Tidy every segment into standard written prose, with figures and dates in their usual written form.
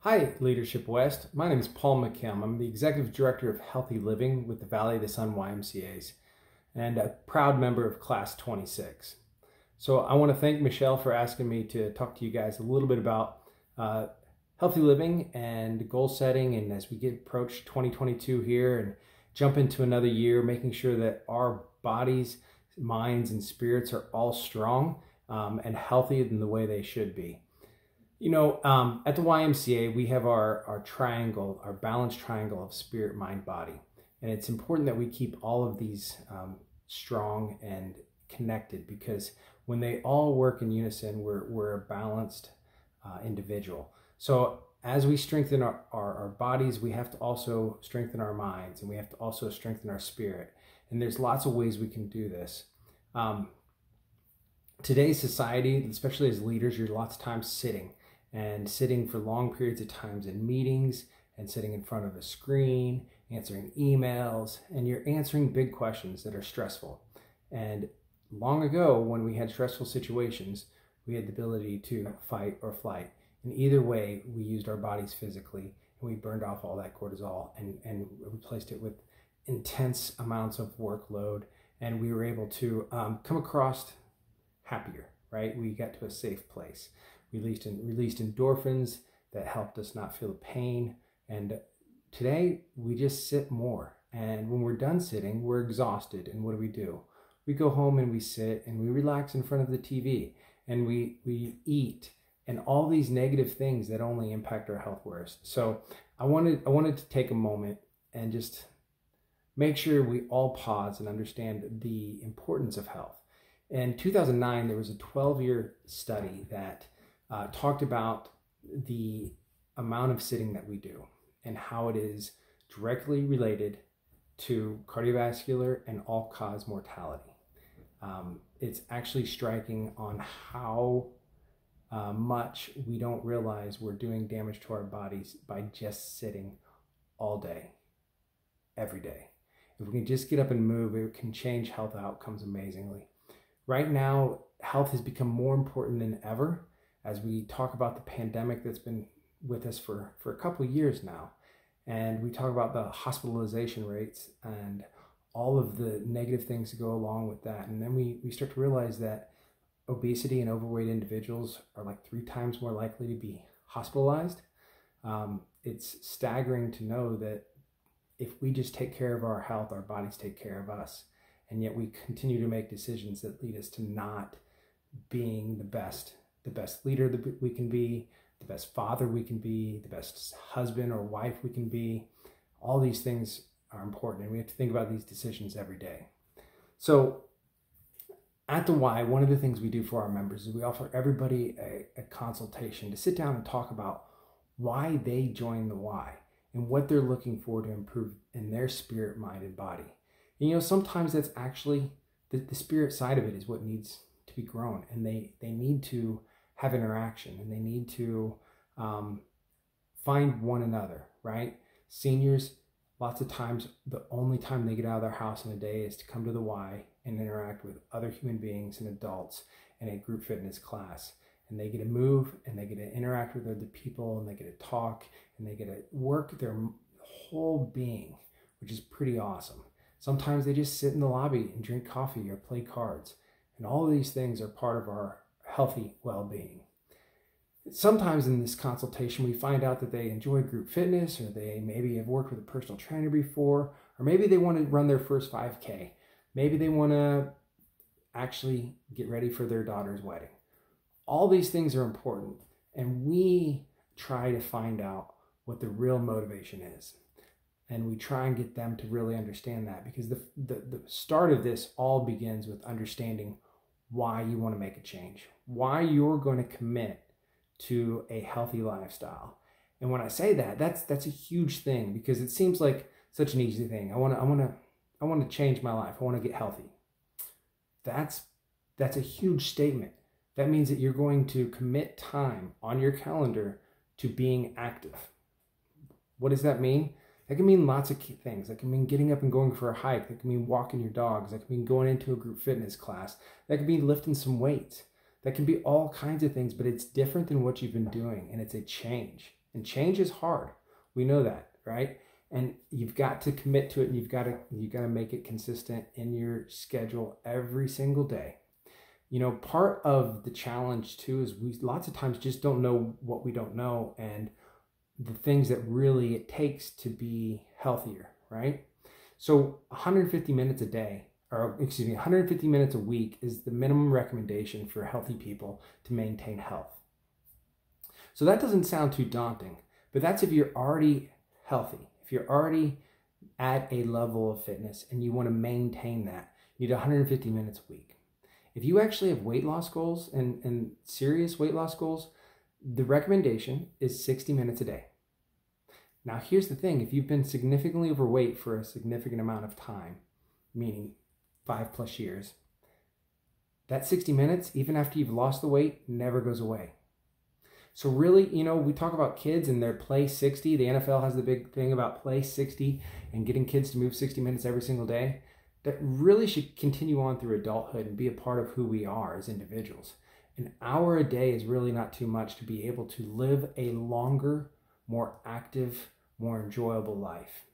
Hi, Leadership West. My name is Paul McKim. I'm the Executive Director of Healthy Living with the Valley of the Sun YMCAs and a proud member of Class 26. So I want to thank Michelle for asking me to talk to you guys a little bit about healthy living and goal setting, and as we get approach 2022 here and jump into another year, making sure that our bodies, minds, and spirits are all strong and healthy in the way they should be. At the YMCA, we have our triangle, our balanced triangle of spirit, mind, body. And it's important that we keep all of these strong and connected, because when they all work in unison, we're a balanced individual. So as we strengthen our bodies, we have to also strengthen our minds, and we have to also strengthen our spirit. And there's lots of ways we can do this. Today's society, especially as leaders, you're lots of times sitting for long periods of times in meetings and sitting in front of a screen, answering emails, and you're answering big questions that are stressful. And long ago, when we had stressful situations, we had the ability to fight or flight. And either way, we used our bodies physically, and we burned off all that cortisol and replaced it with intense amounts of workload, and we were able to come across happier, right? We got to a safe place. We released endorphins that helped us not feel the pain. And today we just sit more. And when we're done sitting, we're exhausted. And what do? We go home and we sit and we relax in front of the TV and we eat, and all these negative things that only impact our health worse. So I wanted to take a moment and just make sure we all pause and understand the importance of health. In 2009, there was a 12-year study that talked about the amount of sitting that we do and how it is directly related to cardiovascular and all-cause mortality. It's actually striking on how much we don't realize we're doing damage to our bodies by just sitting all day, every day. If we can just get up and move, it can change health outcomes amazingly. Right now, health has become more important than ever as we talk about the pandemic that's been with us for a couple of years now. And we talk about the hospitalization rates and all of the negative things that go along with that. And then we start to realize that obesity and overweight individuals are like 3 times more likely to be hospitalized. It's staggering to know that if we just take care of our health, our bodies take care of us. And yet we continue to make decisions that lead us to not being the best leader that we can be, the best father we can be, the best husband or wife we can be. All these things are important, and we have to think about these decisions every day. So at the Y, one of the things we do for our members is we offer everybody a consultation to sit down and talk about why they joined the Y and what they're looking for to improve in their spirit, mind, and body. And sometimes that's actually the spirit side of it is what needs to be grown, and they need to have interaction, and they need to find one another, right? Seniors, lots of times, the only time they get out of their house in a day is to come to the Y and interact with other human beings and adults in a group fitness class. And they get to move, and they get to interact with other people, and they get to talk, and they get to work their whole being, which is pretty awesome. Sometimes they just sit in the lobby and drink coffee or play cards. And all of these things are part of our healthy well-being. Sometimes in this consultation, we find out that they enjoy group fitness, or they maybe have worked with a personal trainer before, or maybe they want to run their first 5K. Maybe they want to actually get ready for their daughter's wedding. All these things are important, and we try to find out what the real motivation is. And we try and get them to really understand that, because the start of this all begins with understanding why you want to make a change, why you're going to commit to a healthy lifestyle. And when I say that, that's a huge thing, because it seems like such an easy thing. I want to change my life. I want to get healthy. That's a huge statement. That means that you're going to commit time on your calendar to being active. What does that mean? That can mean lots of key things. That can mean getting up and going for a hike. That can mean walking your dogs. That can mean going into a group fitness class. That can be lifting some weights. That can be all kinds of things, but it's different than what you've been doing, and it's a change. And change is hard. We know that, right? And you've got to commit to it, and you've got to make it consistent in your schedule every single day. You know, part of the challenge too is we lots of times just don't know what we don't know, and the things that really it takes to be healthier, right? So 150 minutes a day, or excuse me, 150 minutes a week is the minimum recommendation for healthy people to maintain health. So that doesn't sound too daunting, but that's if you're already healthy. If you're already at a level of fitness and you want to maintain that, you need 150 minutes a week. If you actually have weight loss goals and serious weight loss goals, the recommendation is 60 minutes a day. Now, here's the thing. If you've been significantly overweight for a significant amount of time, meaning 5+ years, that 60 minutes, even after you've lost the weight, never goes away. So really, you know, we talk about kids and their play 60. The NFL has the big thing about play 60 and getting kids to move 60 minutes every single day. That really should continue on through adulthood and be a part of who we are as individuals. An hour a day is really not too much to be able to live a longer, more active, more enjoyable life.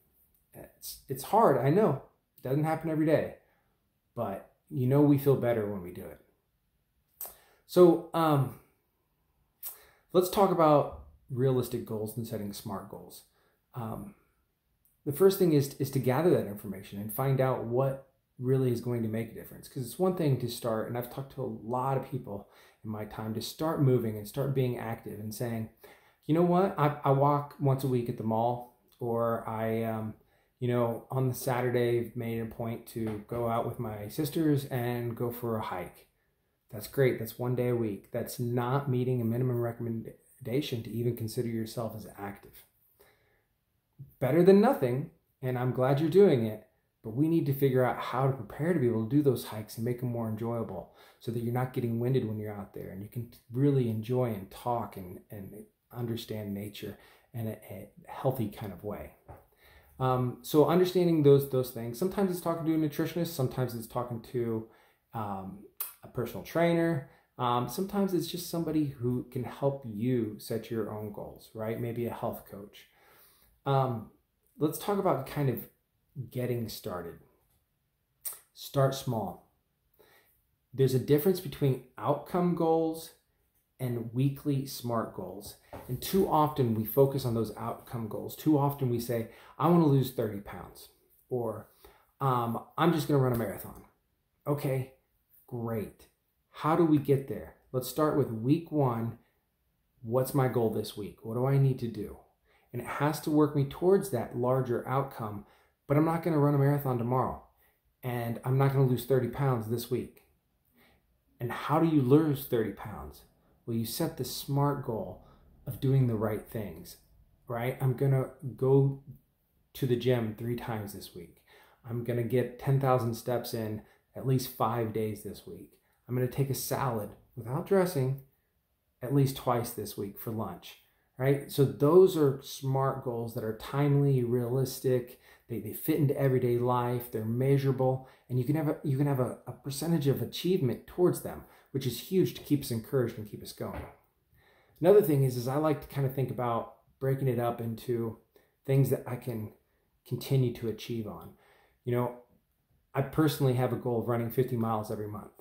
It's hard, I know. It doesn't happen every day. But you know we feel better when we do it. So let's talk about realistic goals and setting smart goals. The first thing is to gather that information and find out what really is going to make a difference. Because it's one thing to start, and I've talked to a lot of people in my time, to start moving and start being active and saying, you know what, I walk once a week at the mall, or I, you know, on the Saturday made a point to go out with my sisters and go for a hike. That's great. That's one day a week. That's not meeting a minimum recommendation to even consider yourself as active. Better than nothing, and I'm glad you're doing it, but we need to figure out how to prepare to be able to do those hikes and make them more enjoyable so that you're not getting winded when you're out there, and you can really enjoy and talk and understand nature in a healthy kind of way. So understanding those things, sometimes it's talking to a nutritionist, sometimes it's talking to a personal trainer, sometimes it's just somebody who can help you set your own goals, right? Maybe a health coach. Let's talk about kind of getting started. Start small. There's a difference between outcome goals and weekly SMART goals. And too often we focus on those outcome goals. Too often we say, I want to lose 30 pounds, or I'm just going to run a marathon. Okay, great. How do we get there? Let's start with week 1. What's my goal this week? What do I need to do? And it has to work me towards that larger outcome, but I'm not going to run a marathon tomorrow, and I'm not going to lose 30 pounds this week. And how do you lose 30 pounds? Well, you set the SMART goal of doing the right things, right? I'm going to go to the gym 3 times this week. I'm going to get 10,000 steps in at least 5 days this week. I'm going to take a salad without dressing at least twice this week for lunch, right? So those are SMART goals that are timely, realistic. They fit into everyday life. They're measurable, and you can have a percentage of achievement towards them, which is huge to keep us encouraged and keep us going. Another thing is I like to kind of think about breaking it up into things that I can continue to achieve on. You know, I personally have a goal of running 50 miles every month.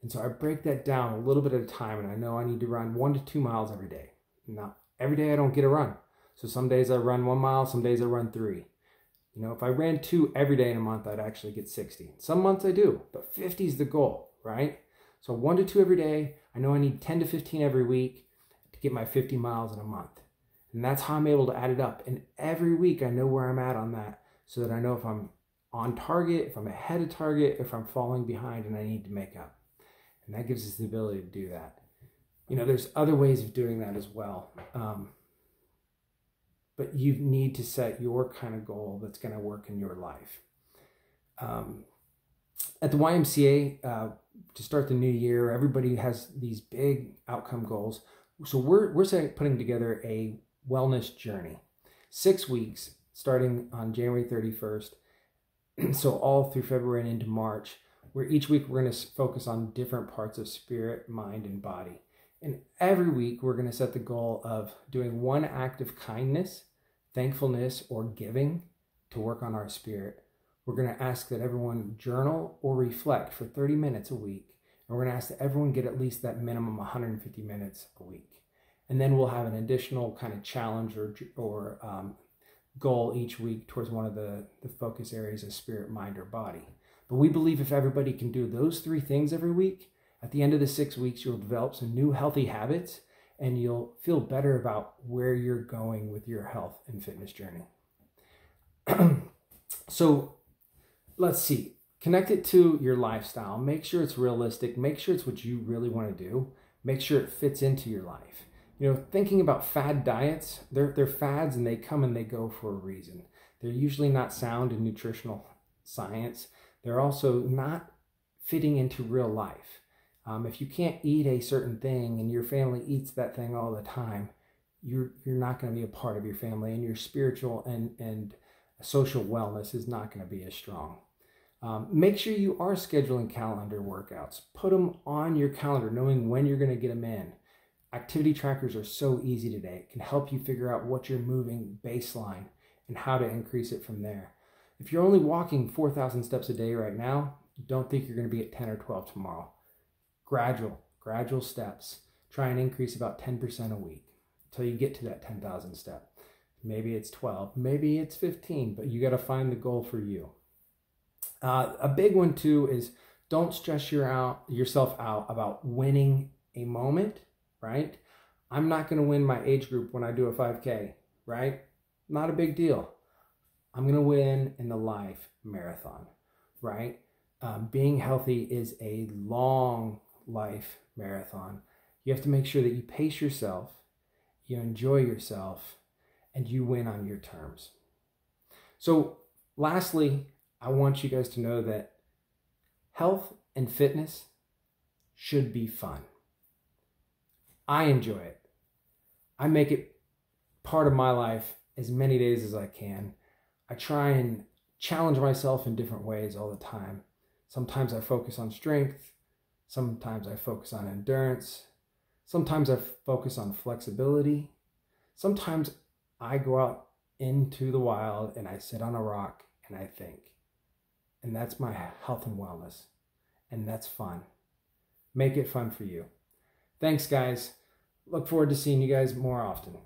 And so I break that down a little bit at a time, and I know I need to run 1 to 2 miles every day. Now, every day I don't get a run. So some days I run 1 mile, some days I run 3. You know, if I ran 2 every day in a month, I'd actually get 60. Some months I do, but 50 is the goal, right? So 1 to 2 every day. I know I need 10 to 15 every week to get my 50 miles in a month. And that's how I'm able to add it up. And every week I know where I'm at on that, so that I know if I'm on target, if I'm ahead of target, if I'm falling behind and I need to make up. And that gives us the ability to do that. You know, there's other ways of doing that as well. But you need to set your kind of goal that's going to work in your life. At the YMCA, to start the new year, everybody has these big outcome goals. So we're putting together a wellness journey. 6 weeks, starting on January 31st. So all through February and into March, where each week we're going to focus on different parts of spirit, mind, and body. And every week, we're going to set the goal of doing one act of kindness, thankfulness, or giving to work on our spirit. We're going to ask that everyone journal or reflect for 30 minutes a week. And we're going to ask that everyone get at least that minimum 150 minutes a week. And then we'll have an additional kind of challenge or goal each week towards one of the focus areas of spirit, mind, or body. But we believe if everybody can do those 3 things every week, at the end of the 6 weeks, you'll develop some new healthy habits and you'll feel better about where you're going with your health and fitness journey. So let's see, connect it to your lifestyle. Make sure it's realistic. Make sure it's what you really want to do. Make sure it fits into your life. You know, thinking about fad diets, they're fads and they come and they go for a reason. They're usually not sound in nutritional science. They're also not fitting into real life. If you can't eat a certain thing and your family eats that thing all the time, you're not going to be a part of your family, and your spiritual and social wellness is not going to be as strong. Make sure you are scheduling calendar workouts. Put them on your calendar, knowing when you're going to get them in. Activity trackers are so easy today. It can help you figure out what you're moving baseline and how to increase it from there. If you're only walking 4,000 steps a day right now, don't think you're going to be at 10 or 12 tomorrow. Gradual steps. Try and increase about 10% a week until you get to that 10,000 step. Maybe it's 12, maybe it's 15, but you got to find the goal for you. A big one too is don't stress yourself out about winning a moment, right? I'm not going to win my age group when I do a 5K, right? Not a big deal. I'm going to win in the life marathon, right? Being healthy is a long life marathon. You have to make sure that you pace yourself, you enjoy yourself, and you win on your terms. So lastly, I want you guys to know that health and fitness should be fun. I enjoy it. I make it part of my life as many days as I can. I try and challenge myself in different ways all the time. Sometimes I focus on strength. Sometimes I focus on endurance. Sometimes I focus on flexibility. Sometimes I go out into the wild and I sit on a rock and I think. And that's my health and wellness. And that's fun. Make it fun for you. Thanks, guys. Look forward to seeing you guys more often.